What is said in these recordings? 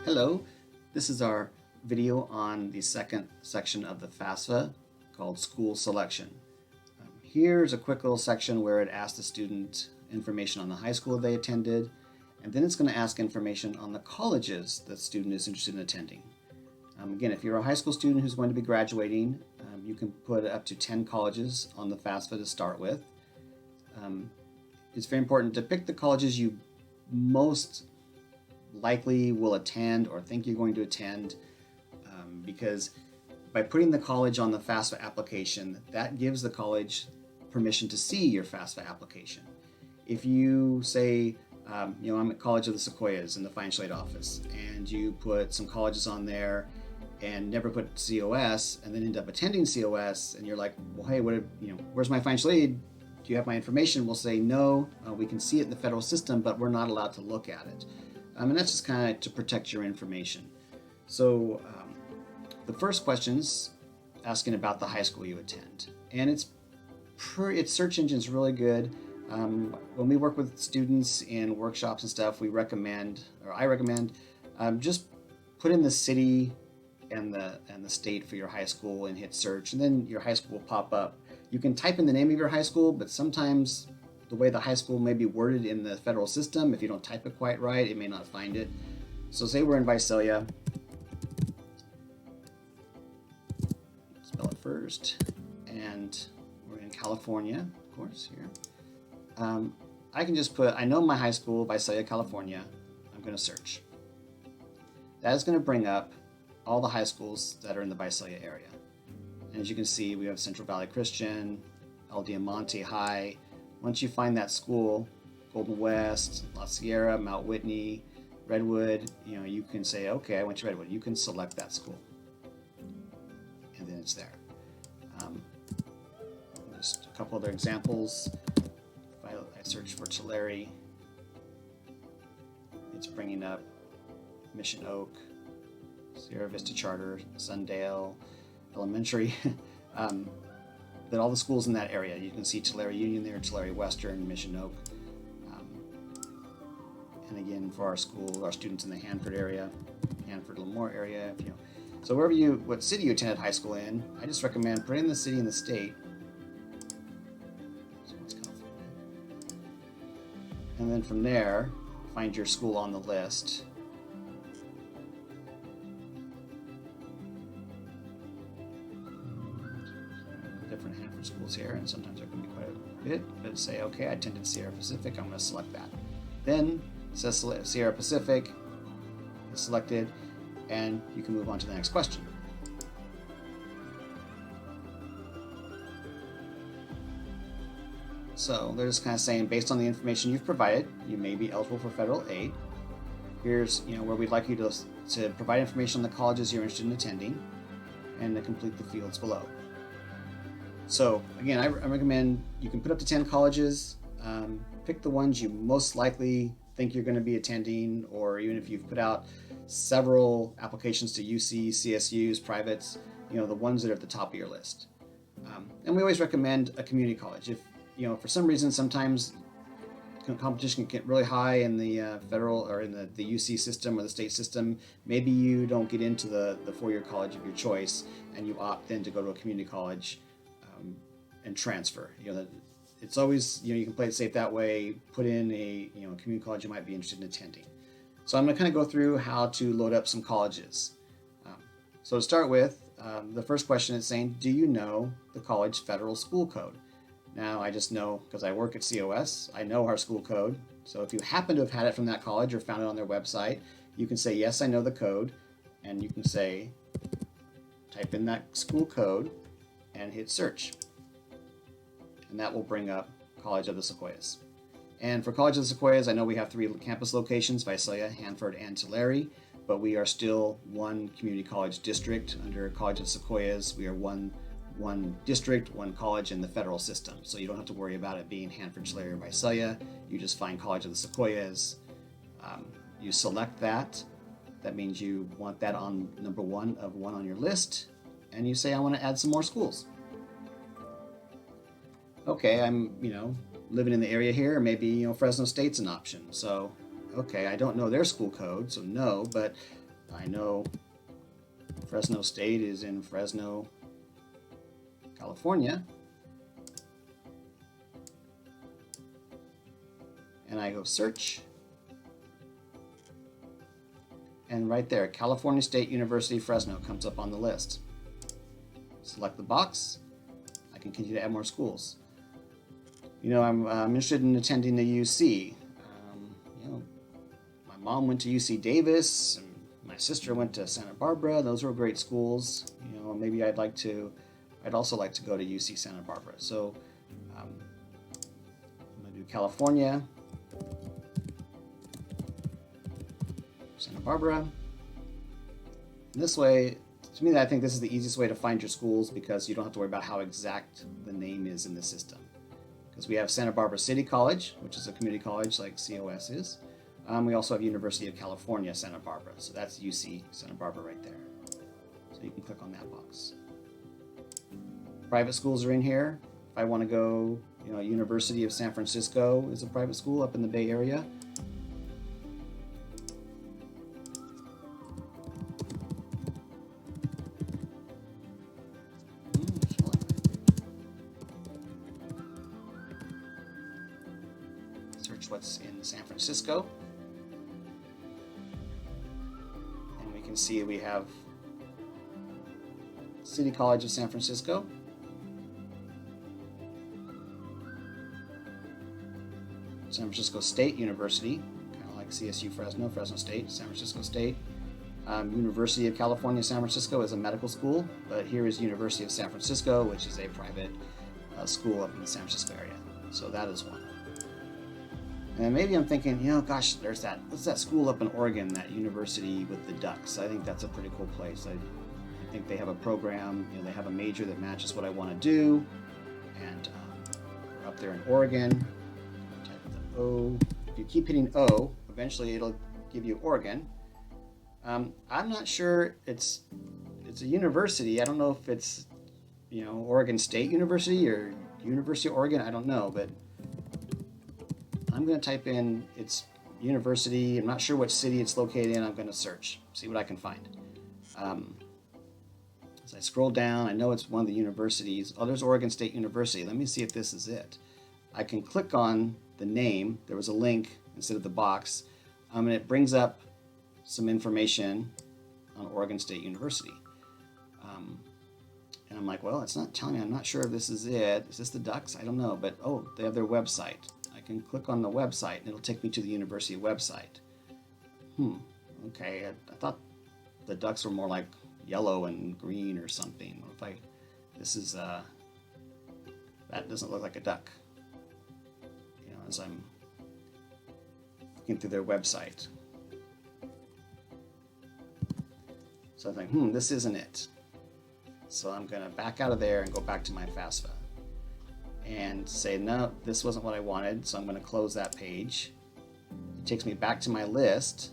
Hello, this is our video on the second section of the FAFSA called School Selection. Here's a quick little section where it asks the student information on the high school they attended, and then it's going to ask information on the colleges the student is interested in attending. Again, if you're a high school student who's going to be graduating, you can put up to 10 colleges on the FAFSA to start with. It's very important to pick the colleges you most likely will attend or think you're going to attend, because by putting the college on the FAFSA application, that gives the college permission to see your FAFSA application. If you say, I'm at College of the Sequoias in the financial aid office, and you put some colleges on there and never put COS, and then end up attending COS, and you're like, well, hey, where's my financial aid? Do you have my information? We'll say, no, we can see it in the federal system, but we're not allowed to look at it. And that's just kind of to protect your information. So the first question's asking about the high school you attend. And its search engine's really good. When we work with students in workshops and stuff, I recommend, just put in the city and the state for your high school and hit search, and then your high school will pop up. You can type in the name of your high school, but sometimes the way the high school may be worded in the federal system, if you don't type it quite right, it may not find it. So say we're in Visalia. Spell it first. And we're in California, of course, here. I can just put, I know my high school, Visalia, California. I'm going to search. That is going to bring up all the high schools that are in the Visalia area. And as you can see, we have Central Valley Christian, El Diamante High. Once you find that school, Golden West, La Sierra, Mount Whitney, Redwood, you can say, okay, I went to Redwood. You can select that school. And then it's there. Just a couple other examples. If I search for Tulare, it's bringing up Mission Oak, Sierra Vista Charter, Sundale Elementary. But all the schools in that area, you can see Tulare Union there, Tulare Western, Mission Oak. And again, for our students in the Hanford area, Hanford, Lemoore area, so what city you attended high school in, I just recommend putting in the city and the state. So it's California. And then from there, find your school on the list. Different Hanford schools here, and sometimes there can be quite a bit, but say, okay, I attended Sierra Pacific, I'm going to select that. Then it says Sierra Pacific is selected, and you can move on to the next question. So they're just kind of saying, based on the information you've provided, you may be eligible for federal aid. Here's where we'd like you to provide information on the colleges you're interested in attending, and to complete the fields below. So again, I recommend you can put up to 10 colleges, pick the ones you most likely think you're going to be attending, or even if you've put out several applications to UC, CSUs, privates, the ones that are at the top of your list. And we always recommend a community college. If, for some reason, sometimes competition can get really high in the federal or in the UC system or the state system, maybe you don't get into the four-year college of your choice, and you opt then to go to a community college and transfer. It's always, you can play it safe that way. Put in a community college you might be interested in attending. So I'm going to kind of go through how to load up some colleges. So to start with, the first question is saying, do you know the college federal school code? Now I just know because I work at COS, I know our school code. So if you happen to have had it from that college or found it on their website, you can say, yes, I know the code. And you can say, type in that school code and hit search. And that will bring up College of the Sequoias. And for College of the Sequoias, I know we have 3 campus locations, Visalia, Hanford, and Tulare, but we are still one community college district under College of the Sequoias. We are one district, one college in the federal system. So you don't have to worry about it being Hanford, Tulare, or Visalia. You just find College of the Sequoias. You select that. That means you want that on number 1 of 1 on your list. And you say, I want to add some more schools. Okay, I'm, living in the area here, maybe, Fresno State's an option. So, okay, I don't know their school code, so no, but I know Fresno State is in Fresno, California. And I go search. And right there, California State University, Fresno comes up on the list. Select the box. I can continue to add more schools. You know, I'm interested in attending the UC. You know, my mom went to UC Davis, and my sister went to Santa Barbara. Those were great schools. You know, maybe I'd also like to go to UC Santa Barbara. So I'm gonna do California, Santa Barbara. And this way, to me, I think this is the easiest way to find your schools because you don't have to worry about how exact the name is in the system. Because we have Santa Barbara City College, which is a community college like COS is. We also have University of California, Santa Barbara. So that's UC Santa Barbara right there. So you can click on that box. Private schools are in here. If I want to go, you know, University of San Francisco is a private school up in the Bay Area. Search what's in San Francisco. And we can see we have City College of San Francisco. San Francisco State University, kind of like CSU Fresno, Fresno State, San Francisco State. University of California, San Francisco is a medical school, but here is University of San Francisco, which is a private school up in the San Francisco area. So that is one. And maybe I'm thinking, you know, gosh, what's that school up in Oregon, that university with the ducks? I think that's a pretty cool place. I think they have a program, you know, they have a major that matches what I want to do. And we're up there in Oregon. Type the O. If you keep hitting O, eventually it'll give you Oregon. I'm not sure it's a university. I don't know if it's, you know, Oregon State University or University of Oregon. I don't know, but I'm going to type in its university. I'm not sure what city it's located in. I'm going to search, see what I can find. As I scroll down, I know it's one of the universities. Oh, there's Oregon State University. Let me see if this is it. I can click on the name. There was a link instead of the box, and it brings up some information on Oregon State University. And I'm like, well, it's not telling me. I'm not sure if this is it. Is this the Ducks? I don't know. But, oh, they have their website. I can click on the website, and it'll take me to the university website. Okay. I thought the Ducks were more like yellow and green or something. That doesn't look like a duck. You know, as I'm looking through their website. So I think, this isn't it. So I'm going to back out of there and go back to my FAFSA and say, no, this wasn't what I wanted. So I'm going to close that page. It takes me back to my list.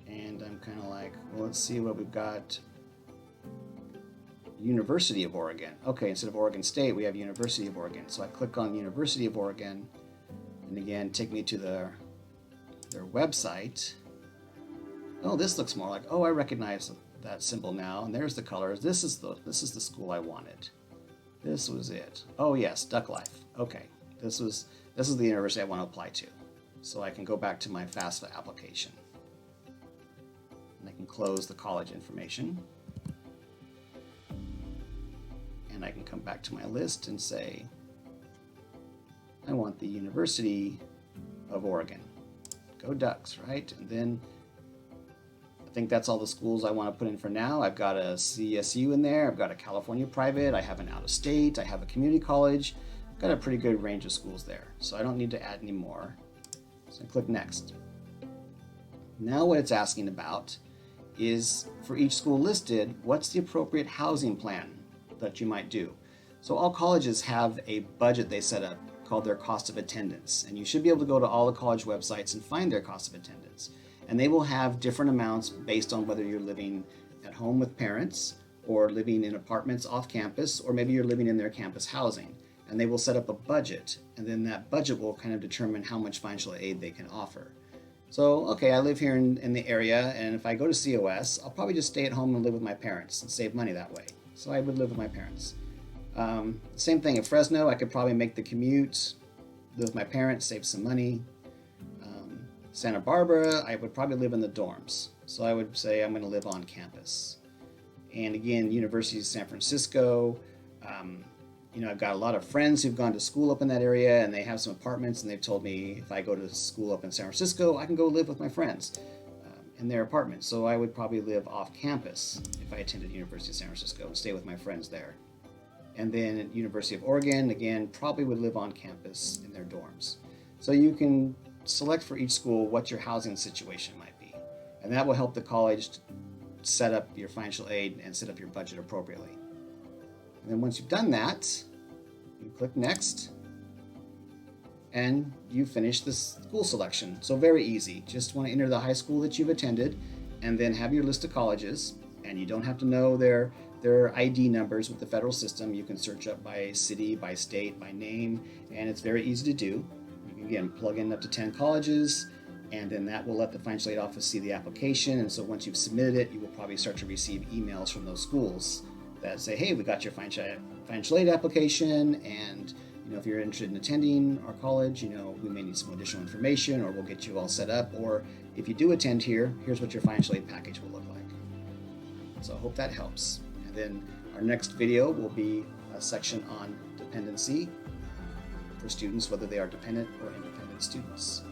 And I'm kind of like, well, let's see what we've got. University of Oregon. Okay, instead of Oregon State, we have University of Oregon. So I click on University of Oregon. And again, take me to their website. Oh, this looks more like, I recognize that symbol now, and there's the colors. This is the school I wanted. This was it. Oh yes, Duck Life. Okay, this is the university I want to apply to. So I can go back to my FAFSA application. And I can close the college information. And I can come back to my list and say, I want the University of Oregon. Go Ducks, right? And then I think that's all the schools I want to put in for now. I've got a CSU in there. I've got a California private. I have an out-of-state. I have a community college. I've got a pretty good range of schools there. So I don't need to add any more. So I click Next. Now what it's asking about is, for each school listed, what's the appropriate housing plan that you might do? So all colleges have a budget they set up called their cost of attendance. And you should be able to go to all the college websites and find their cost of attendance. And they will have different amounts based on whether you're living at home with parents or living in apartments off campus, or maybe you're living in their campus housing. And they will set up a budget, and then that budget will kind of determine how much financial aid they can offer. So, okay, I live here in the area, and if I go to COS, I'll probably just stay at home and live with my parents and save money that way. So I would live with my parents. Same thing at Fresno, I could probably make the commute, live with my parents, save some money. Santa Barbara, I would probably live in the dorms. So I would say I'm going to live on campus. And again, University of San Francisco, I've got a lot of friends who've gone to school up in that area, and they have some apartments, and they've told me if I go to school up in San Francisco, I can go live with my friends in their apartments. So I would probably live off campus if I attended University of San Francisco and stay with my friends there. And then at University of Oregon, again, probably would live on campus in their dorms. So you can select for each school what your housing situation might be. And that will help the college set up your financial aid and set up your budget appropriately. And then once you've done that, you click Next, and you finish the school selection. So very easy. Just want to enter the high school that you've attended, and then have your list of colleges. And you don't have to know their ID numbers with the federal system. You can search up by city, by state, by name, and it's very easy to do. You can, again, plug in up to 10 colleges, and then that will let the financial aid office see the application. And so once you've submitted it, you will probably start to receive emails from those schools that say, hey, we got your financial aid application, and if you're interested in attending our college, we may need some additional information, or we'll get you all set up, or if you do attend here, here's what your financial aid package will look like. So I hope that helps. And then our next video will be a section on dependency for students, whether they are dependent or independent students.